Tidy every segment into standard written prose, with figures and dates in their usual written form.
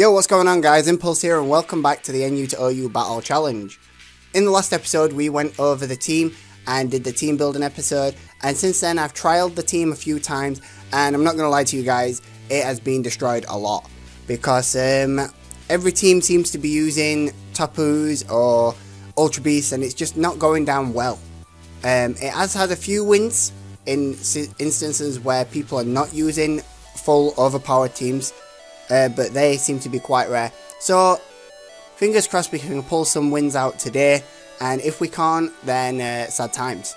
Yo, what's going on guys, Impulse here and welcome back to the NU2OU Battle Challenge. In the last episode we went over the team and did the team building episode, and since then I've trialed the team a few times and I'm not going to lie to you guys, it has been destroyed a lot. Because every team seems to be using Tapus or Ultra Beasts and it's just not going down well. It has had a few wins in instances where people are not using full overpowered teams. But they seem to be quite rare. So, fingers crossed we can pull some wins out today. And if we can't, then sad times.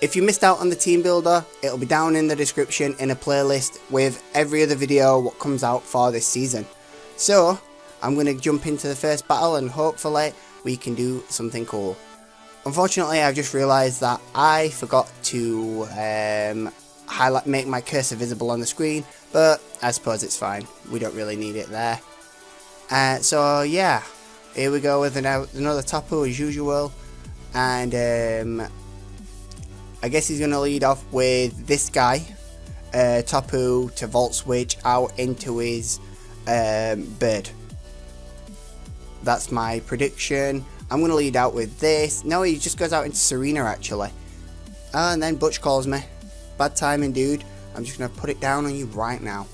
If you missed out on the team builder, it'll be down in the description in a playlist with every other video what comes out for this season. So, I'm going to jump into the first battle and hopefully we can do something cool. Unfortunately, I've just realised that I forgot to make my cursor visible on the screen, but I suppose it's fine. We don't really need it there. So yeah, here we go with another Tapu as usual, and I guess he's going to lead off with this guy, Tapu to Volt Switch out into his bird. That's my prediction. I'm going to lead out with this. No, he just goes out into Serena actually. And then Butch calls me. Bad timing, dude. I'm just going to put it down on you right now.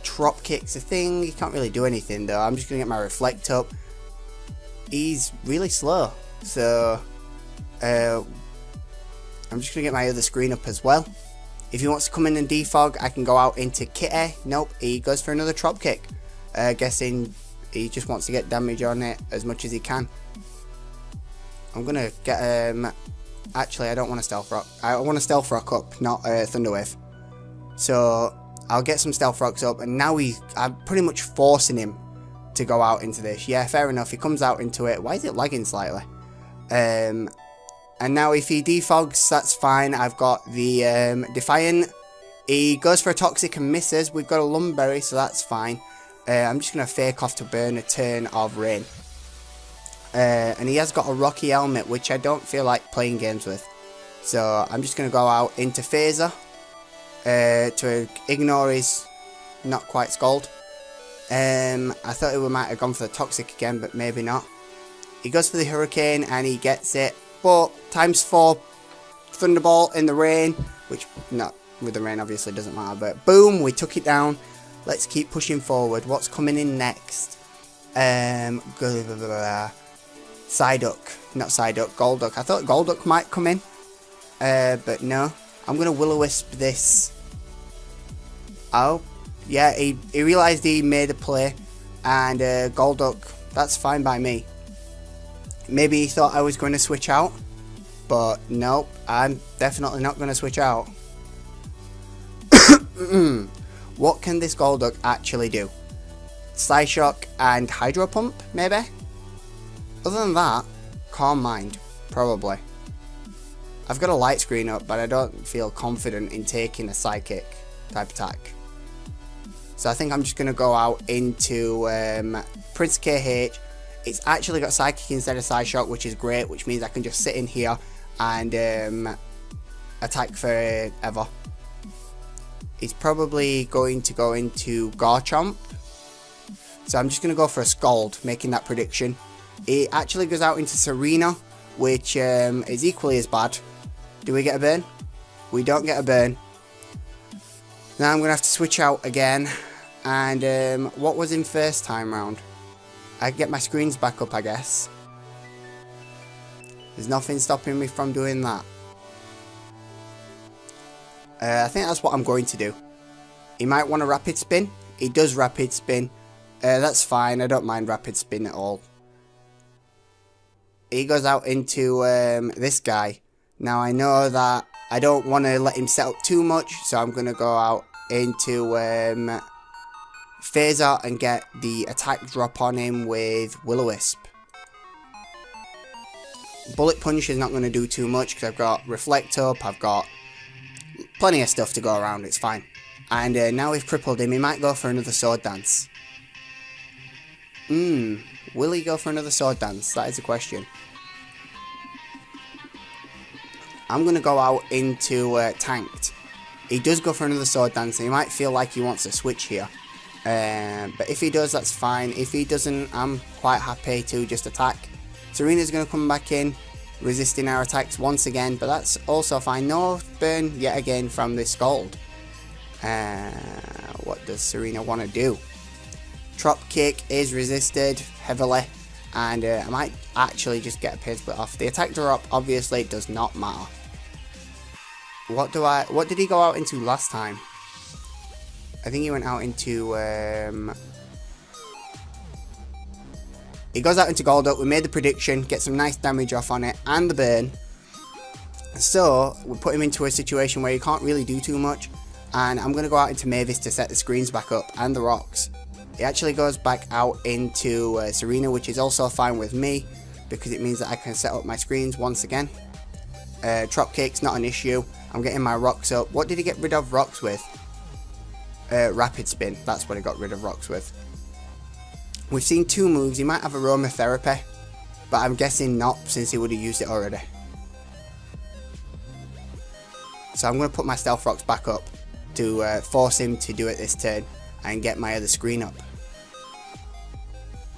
Trop Kick's a thing. He can't really do anything though. I'm just going to get my Reflect up. He's really slow. So, I'm just going to get my other screen up as well. If he wants to come in and defog, I can go out into Kitty. Nope, he goes for another Trop Kick. Guessing he just wants to get damage on it as much as he can. I'm going to get... Actually, I don't want a Stealth Rock. I want a Stealth Rock up, not a Thunder Wave. So, I'll get some Stealth Rocks up, and now I'm pretty much forcing him to go out into this. Yeah, fair enough, he comes out into it. Why is it lagging slightly? And now if he defogs, that's fine. I've got the Defiant. He goes for a Toxic and misses. We've got a Lumberry, so that's fine. I'm just going to fake off to burn a turn of Rain. And he has got a Rocky Helmet, which I don't feel like playing games with. So I'm just going to go out into Phaser to ignore his not quite Scald. I thought he might have gone for the Toxic again, but maybe not. He goes for the Hurricane and he gets it, but ×4 Thunderbolt in the rain, which not with the rain obviously doesn't matter, but boom, we took it down. Let's keep pushing forward. What's coming in next? Psyduck, not Psyduck, Golduck. I thought Golduck might come in, but no. I'm going to Will-O-Wisp this. Oh, yeah, he realised he made a play, and Golduck, that's fine by me. Maybe he thought I was going to switch out, but nope, I'm definitely not going to switch out. What can this Golduck actually do? Psyshock and Hydro Pump, maybe? Other than that, Calm Mind, probably. I've got a light screen up, but I don't feel confident in taking a Psychic type attack. So I think I'm just going to go out into Prince KH. It's actually got Psychic instead of Psyshock, which is great, which means I can just sit in here and attack forever. He's probably going to go into Garchomp. So I'm just going to go for a Scald, making that prediction. It actually goes out into Serena, which is equally as bad. Do we get a burn? We don't get a burn. Now I'm going to have to switch out again. And what was in first time round? I get my screens back up, I guess. There's nothing stopping me from doing that. I think that's what I'm going to do. He might want a Rapid Spin. He does Rapid Spin. That's fine. I don't mind Rapid Spin at all. He goes out into this guy. Now I know that I don't want to let him set up too much, so I'm going to go out into Phaser and get the attack drop on him with Will-O-Wisp. Bullet Punch is not going to do too much because I've got Reflect up, I've got plenty of stuff to go around, it's fine. And now we've crippled him, he might go for another Sword Dance. Will he go for another Sword Dance? That is the question. I'm going to go out into Tanked. He does go for another Sword Dance, and he might feel like he wants to switch here. But if he does, that's fine. If he doesn't, I'm quite happy to just attack. Serena's going to come back in, resisting our attacks once again, but that's also fine. No burn yet again from the Scald. What does Serena want to do? Drop kick is resisted heavily, and I might actually just get a pair split off. The attack drop obviously does not matter. What did he go out into last time? I think he went out into he goes out into Golduck. We made the prediction, get some nice damage off on it and the burn. So we put him into a situation where he can't really do too much, and I'm going to go out into Mavis to set the screens back up and the rocks. It actually goes back out into Serena, which is also fine with me because it means that I can set up my screens once again. Drop kick's not an issue. I'm getting my rocks up. What did he get rid of rocks with? Rapid spin. That's what he got rid of rocks with. We've seen two moves. He might have aromatherapy, but I'm guessing not since he would have used it already. So I'm going to put my stealth rocks back up to force him to do it this turn and get my other screen up.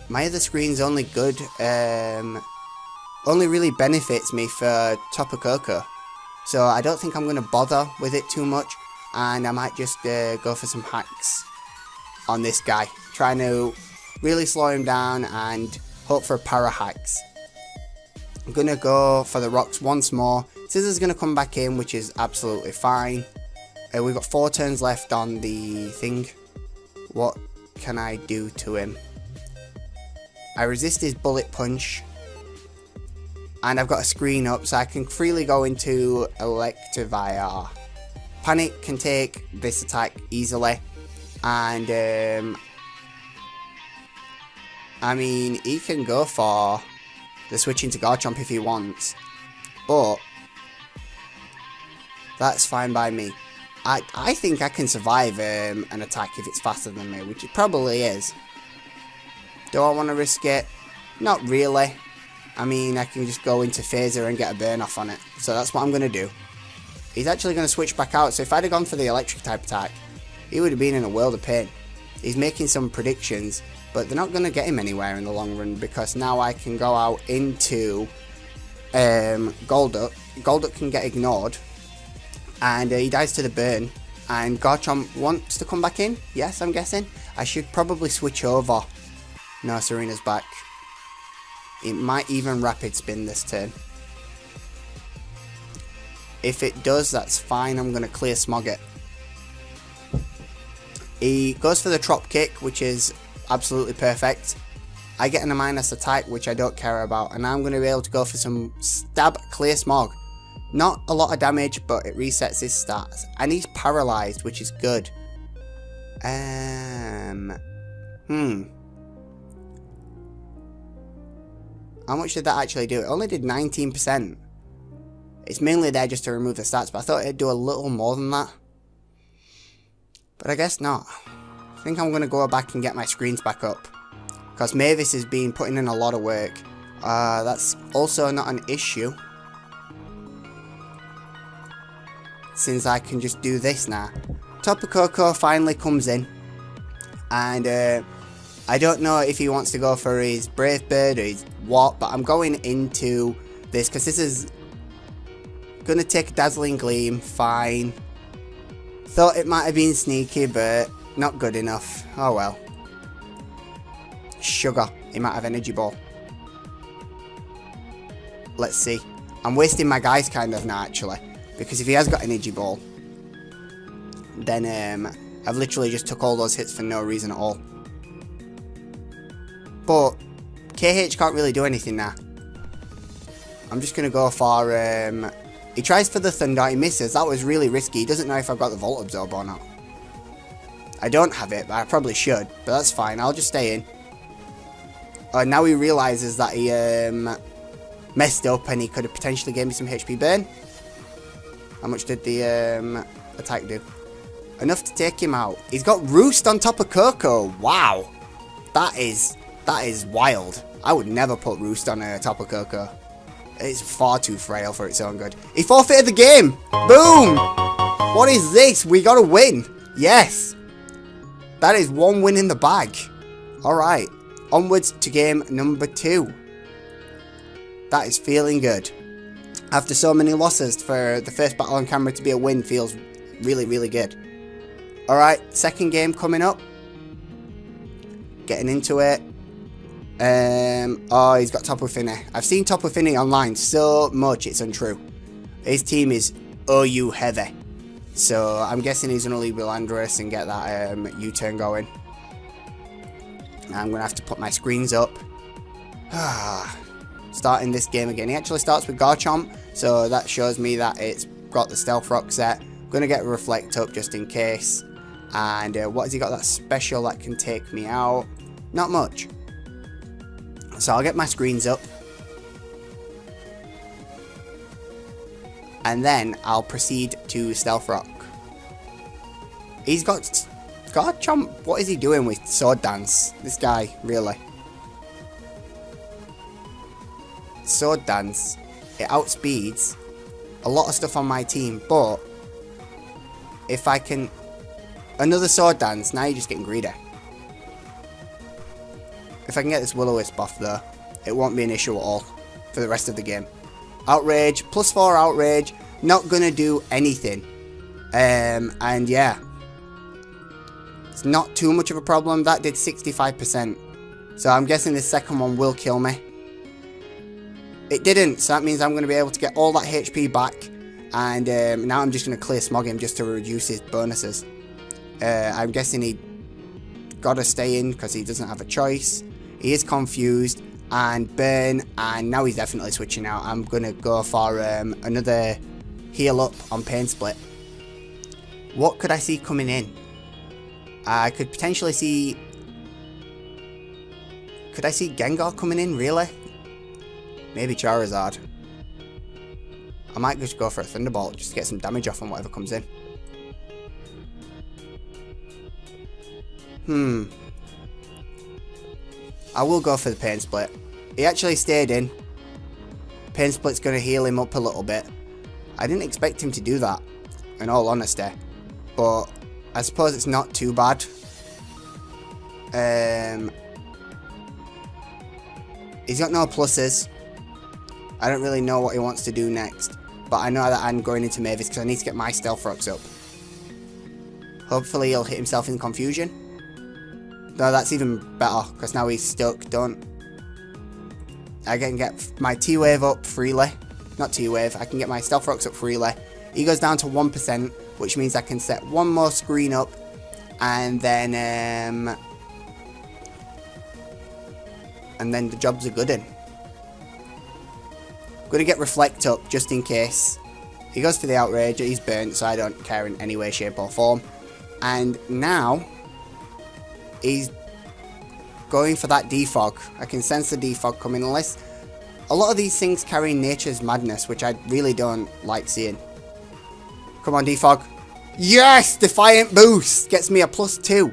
My other screen's only good, only really benefits me for Tapu Koko. So I don't think I'm going to bother with it too much, and I might just go for some hacks on this guy, trying to really slow him down and hope for para hacks. I'm going to go for the rocks once more. Scissor's going to come back in, which is absolutely fine. We've got 4 turns left on the thing. What can I do to him? I resist his bullet punch, and I've got a screen up so I can freely go into Electivire. Panic can take this attack easily, and I mean, he can go for the switch into Garchomp if he wants, but that's fine by me. I think I can survive an attack if it's faster than me, which it probably is. Do I want to risk it? Not really. I mean, I can just go into Phaser and get a burn off on it. So that's what I'm going to do. He's actually going to switch back out, so if I'd have gone for the electric type attack, he would have been in a world of pain. He's making some predictions, but they're not going to get him anywhere in the long run, because now I can go out into Golduck. Golduck can get ignored, and he dies to the burn, and Garchomp wants to come back in. Yes, I'm guessing. I should probably switch over. No, Serena's back. It might even rapid spin this turn. If it does, that's fine. I'm going to clear smog it. He goes for the drop kick, which is absolutely perfect. I get in a minus attack, which I don't care about, and I'm going to be able to go for some stab clear smog. Not a lot of damage, but it resets his stats, and he's paralyzed, which is good. How much did that actually do? It only did 19%. It's mainly there just to remove the stats, but I thought it'd do a little more than that. But I guess not. I think I'm going to go back and get my screens back up, because Mavis has been putting in a lot of work. That's also not an issue, since I can just do this now. Tapu Koko finally comes in, and I don't know if he wants to go for his Brave Bird or his what, but I'm going into this because this is going to take a Dazzling Gleam. Fine. Thought it might have been sneaky, but not good enough. Oh well. Sugar. He might have Energy Ball. Let's see. I'm wasting my guys kind of now, actually, because if he has got Energy Ball, then I've literally just took all those hits for no reason at all. But KH can't really do anything now. I'm just going to go for... he tries for the Thunder, he misses. That was really risky. He doesn't know if I've got the Volt Absorb or not. I don't have it, but I probably should. But that's fine, I'll just stay in. Now he realises that he messed up and he could have potentially gave me some HP burn. How much did the attack do? Enough to take him out. He's got Roost on top of Koko. Wow. That is wild. I would never put Roost on top of Koko. It's far too frail for its own good. He forfeited the game. Boom. What is this? We got to win. Yes. That is 1 win in the bag. Alright, onwards to game number 2. That is feeling good. After so many losses, for the first battle on camera to be a win feels really, really good. Alright, second game coming up. Getting into it. Oh, he's got Tapu Fini. I've seen Tapu Fini online so much it's untrue. His team is OU heavy. So I'm guessing he's going to leave Landorus and get that U-turn going. I'm going to have to put my screens up. Starting this game again. He actually starts with Garchomp, so that shows me that it's got the Stealth Rock set. I'm going to get a Reflect up just in case. And what has he got that special that can take me out? Not much. So I'll get my screens up. And then I'll proceed to Stealth Rock. He's got Garchomp. What is he doing with Sword Dance? This guy, really. Sword Dance. It outspeeds a lot of stuff on my team. But if I can... Another Sword Dance. Now you're just getting greedy. If I can get this Will-O-Wisp off though, it won't be an issue at all for the rest of the game. Outrage, +4 Outrage, not gonna do anything. And yeah, it's not too much of a problem. That did 65%. So I'm guessing the second one will kill me. It didn't, so that means I'm gonna be able to get all that HP back. And now I'm just gonna clear Smog him just to reduce his bonuses. I'm guessing he gotta stay in because he doesn't have a choice. He is confused and burn, and now he's definitely switching out. I'm gonna go for another heal up on Pain Split. What could I see coming in? I could potentially see... Could I see Gengar coming in, really? Maybe Charizard. I might just go for a Thunderbolt just to get some damage off on whatever comes in. I will go for the Pain Split. He actually stayed in. Pain Split's going to heal him up a little bit. I didn't expect him to do that, in all honesty. But I suppose it's not too bad. He's got no pluses. I don't really know what he wants to do next. But I know that I'm going into Mavis because I need to get my Stealth Rocks up. Hopefully he'll hit himself in confusion. No, that's even better, because now he's stuck. I can get my T-Wave up freely. Not T-Wave, I can get my Stealth Rocks up freely. He goes down to 1%, which means I can set one more screen up. And then the job's a good one. I'm going to get Reflect up, just in case. He goes for the Outrage, he's burnt, so I don't care in any way, shape or form. And now... he's going for that defog. I can sense the defog coming, unless a lot of these things carry Nature's Madness, which I really don't like seeing. Come on, defog. Yes! Defiant Boost! Gets me a +2.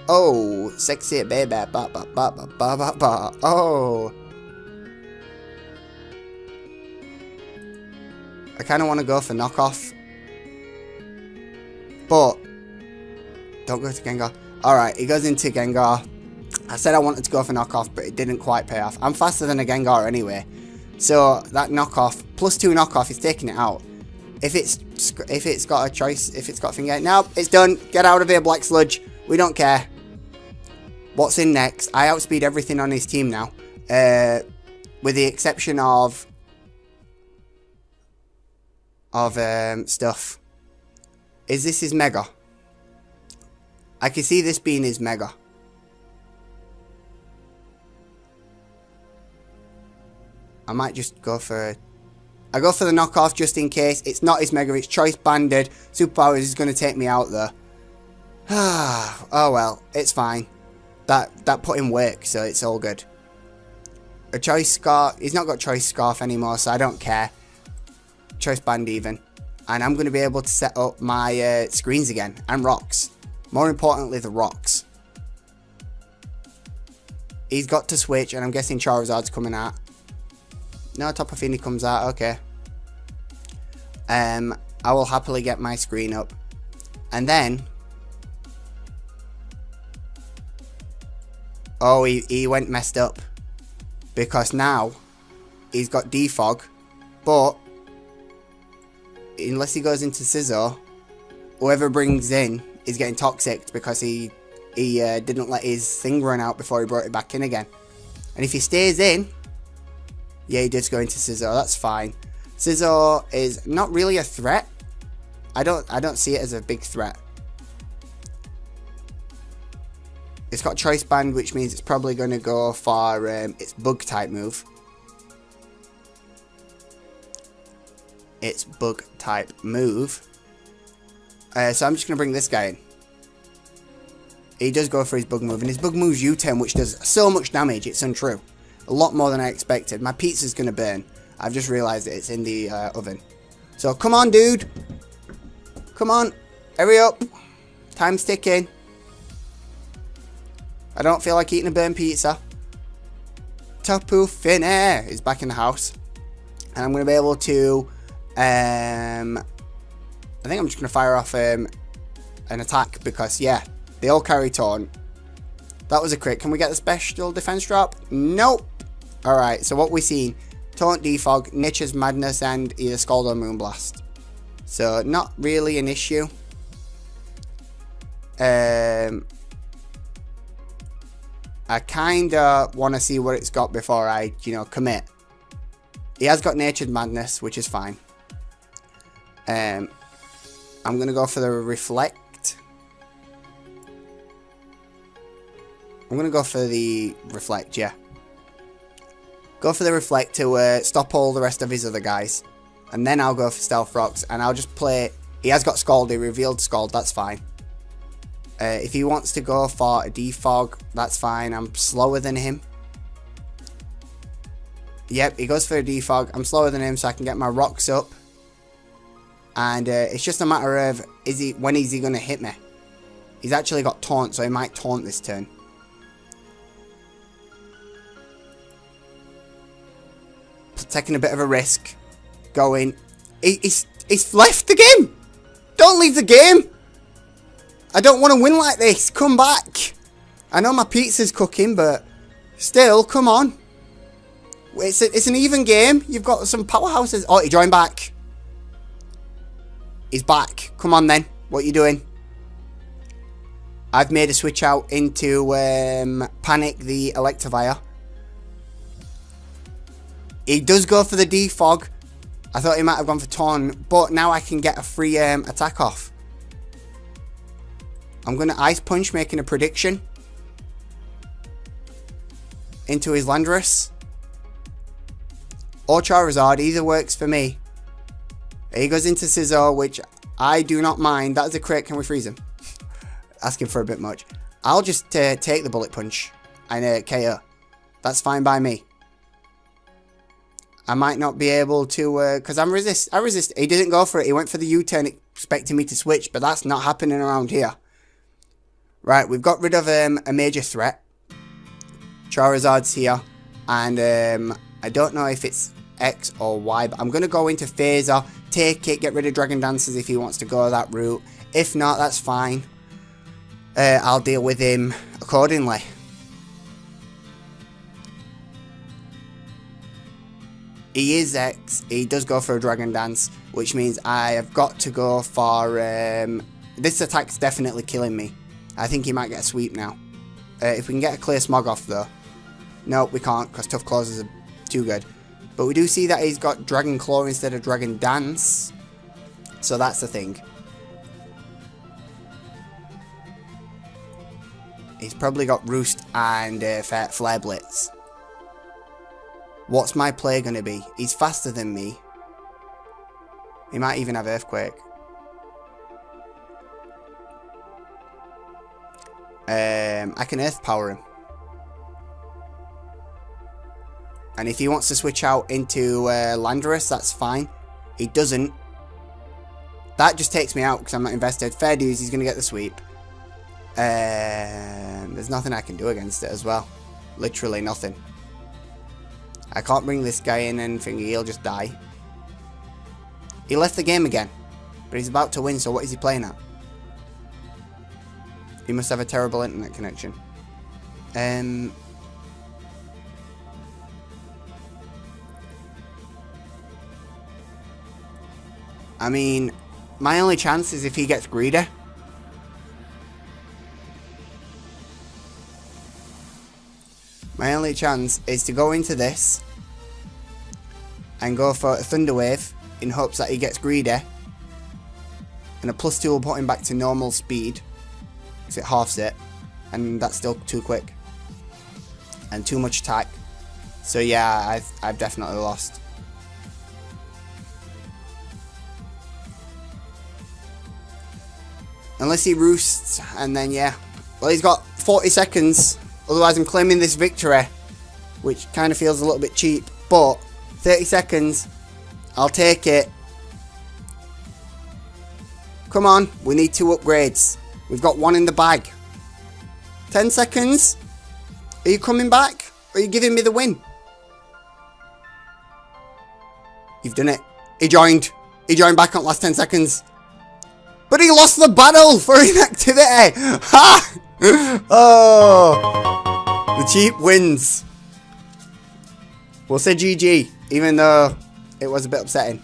Oh, sexy baby. Ba, ba, ba, ba, ba, ba, ba. Oh. I kind of want to go for knockoff. But don't go to Gengar. Alright, he goes into Gengar. I said I wanted to go for knockoff, but it didn't quite pay off. I'm faster than a Gengar anyway. So that knockoff, +2 knockoff, is taking it out. If it's got a choice, if it's got a finger, nope, it's done. Get out of here, Black Sludge. We don't care. What's in next? I outspeed everything on his team now. With the exception of stuff. Is this his Mega? I can see this being his Mega. I might just go for... I go for the knockoff just in case. It's not his Mega, it's Choice Banded. Superpowers is going to take me out though. Oh well, it's fine. That put in work, so it's all good. A Choice Scarf... He's not got Choice Scarf anymore, so I don't care. Choice Band even. And I'm going to be able to set up my screens again. And rocks. More importantly, the rocks. He's got to switch, and I'm guessing Charizard's coming out. No, Tapu Fini comes out, okay. I will happily get my screen up. And then, Oh, he went messed up. Because now, he's got defog, but unless he goes into Scizor, whoever brings in is getting toxic because he didn't let his thing run out before he brought it back in again. And if he stays in, yeah, he does go into Scizor, that's fine. Scizor is not really a threat. I don't see it as a big threat. It's got Choice Band, which means it's probably going to go for its bug type move. Its bug type move. So I'm just going to bring this guy in. He does go for his bug move, and his bug move's U-turn, which does so much damage, it's untrue. A lot more than I expected. My pizza's going to burn. I've just realised that it's in the oven. So come on, dude. Come on. Hurry up. Time's ticking. I don't feel like eating a burnt pizza. Tapu Fini is back in the house. And I'm going to be able to... I think I'm just going to fire off an attack because, yeah, they all carry taunt. That was a crit. Can we get the special defense drop? Nope. Alright, so what we've seen, Taunt Defog, Nature's Madness, and either Scald or Moonblast. So, not really an issue. I kinda want to see what it's got before I, commit. He has got Nature's Madness, which is fine. I'm gonna go for the Reflect. I'm gonna go for the Reflect, yeah. Go for the Reflect to stop all the rest of his other guys. And then I'll go for Stealth Rocks, and I'll just play... He has got Scald, he revealed Scald, that's fine. If he wants to go for a Defog, that's fine. I'm slower than him. Yep, he goes for a Defog. I'm slower than him, so I can get my rocks up. And it's just a matter of when is he going to hit me? He's actually got Taunt, so he might Taunt this turn. Taking a bit of a risk. Going. He's left the game! Don't leave the game! I don't want to win like this. Come back. I know my pizza's cooking, but still, come on. It's an even game. You've got some powerhouses. Oh, he joined back. He's back. Come on then. What are you doing? I've made a switch out into Panic the Electivire. He does go for the Defog. I thought he might have gone for Taunt, but now I can get a free attack off. I'm going to Ice Punch, making a prediction. Into his Landorus. Or Charizard, either works for me. He goes into Scizor, which I do not mind. That is a crit, can we freeze him? Asking for a bit much. I'll just take the Bullet Punch and KO. That's fine by me. I might not be able to, because I resist. He didn't go for it. He went for the U-turn expecting me to switch, but that's not happening around here. Right, we've got rid of a major threat. Charizard's here. And I don't know if it's X or Y, but I'm going to go into Phaser, take it, get rid of Dragon Dancers if he wants to go that route. If not, that's fine. I'll deal with him accordingly. He is X. He does go for a Dragon Dance, which means I have got to go for... this attack's definitely killing me. I think he might get a sweep now. If we can get a clear Smog off though. No, we can't, because Tough Claws are too good. But we do see that he's got Dragon Claw instead of Dragon Dance. So that's the thing. He's probably got Roost and Flare Blitz. What's my play going to be? He's faster than me. He might even have Earthquake. I can Earth Power him. And if he wants to switch out into Landorus, that's fine. He doesn't. That just takes me out because I'm not invested. Fair dues, he's going to get the sweep. There's nothing I can do against it as well. Literally nothing. I can't bring this guy in and think he'll just die. He left the game again. But he's about to win, so what is he playing at? He must have a terrible internet connection. I mean, my only chance is if he gets greedy. My only chance is to go into this and go for a Thunder Wave in hopes that he gets greedy. And a +2 will put him back to normal speed, because it halves it. And that's still too quick. And too much attack. So yeah, I've definitely lost. Unless he roosts, and then yeah. Well, he's got 40 seconds. Otherwise, I'm claiming this victory, which kind of feels a little bit cheap. But 30 seconds, I'll take it. Come on, we need 2 upgrades. We've got 1 in the bag. 10 seconds. Are you coming back? Or are you giving me the win? You've done it. He joined. He joined back on last 10 seconds. But he lost the battle for inactivity. Ha! Oh, the cheap wins. We'll say GG, even though it was a bit upsetting.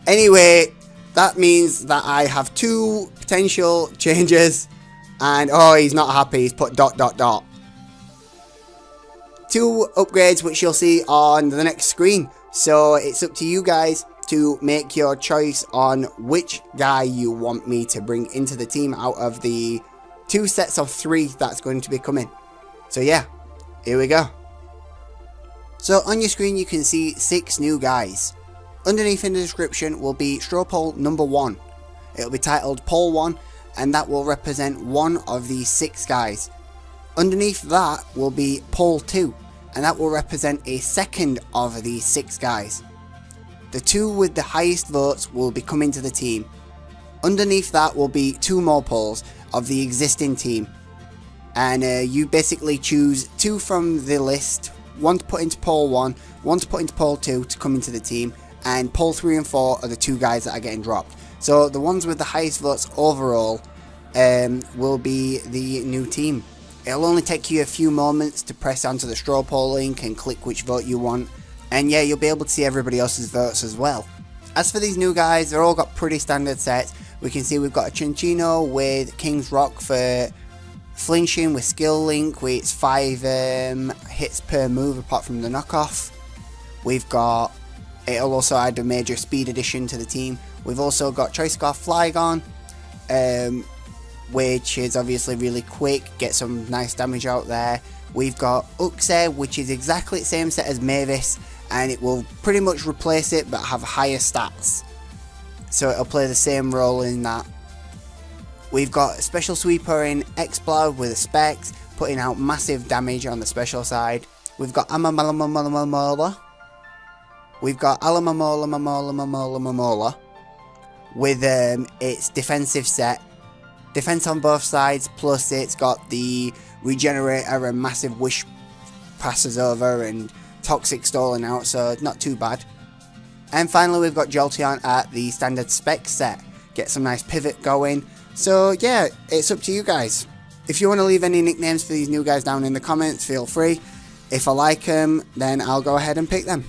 Anyway, that means that I have 2 potential changes. And oh, he's not happy. He's put ... 2 upgrades, which you'll see on the next screen. So it's up to you guys to make your choice on which guy you want me to bring into the team out of the 2 sets of 3 that's going to be coming. So yeah, here we go. So on your screen you can see 6 new guys. Underneath in the description will be straw poll number 1. It'll be titled poll 1, and that will represent one of these 6 guys. Underneath that will be poll 2, and that will represent a second of these 6 guys. The 2 with the highest votes will be coming to the team. Underneath that will be 2 more polls of the existing team. And you basically choose 2 from the list, 1 to put into poll 1, 1 to put into poll 2 to come into the team, and poll 3 and 4 are the 2 guys that are getting dropped. So the ones with the highest votes overall will be the new team. It'll only take you a few moments to press onto the straw poll link and click which vote you want. And yeah, you'll be able to see everybody else's votes as well. As for these new guys, they're all got pretty standard sets. We can see we've got a Chinchino with King's Rock for flinching with skill link, with its 5 hits per move apart from the knockoff. We've got, it'll also add a major speed addition to the team. We've also got Choice Scarf Flygon, which is obviously really quick, get some nice damage out there. We've got Uxe, which is exactly the same set as Mavis, and it will pretty much replace it but have higher stats. So it'll play the same role in that. We've got a Special Sweeper in X-Blood with a Specs, putting out massive damage on the special side. We've got Amamalamola. We've got Alamamola with its defensive set. Defense on both sides, plus it's got the Regenerator and Massive Wish passes over and Toxic Stolen out, so not too bad. And finally we've got Jolteon at the standard spec set. Get some nice pivot going. So yeah, it's up to you guys. If you want to leave any nicknames for these new guys down in the comments, feel free. If I like them, then I'll go ahead and pick them.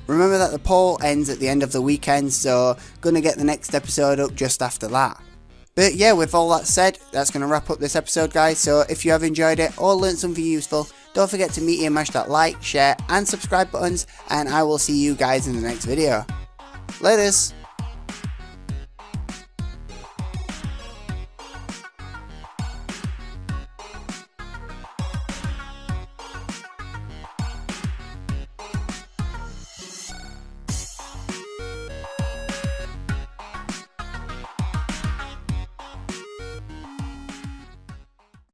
Remember that the poll ends at the end of the weekend, so gonna get the next episode up just after that. But yeah, with all that said, that's going to wrap up this episode, guys. So if you have enjoyed it or learned something useful, don't forget to meet and mash that like, share and subscribe buttons, and I will see you guys in the next video. Laters!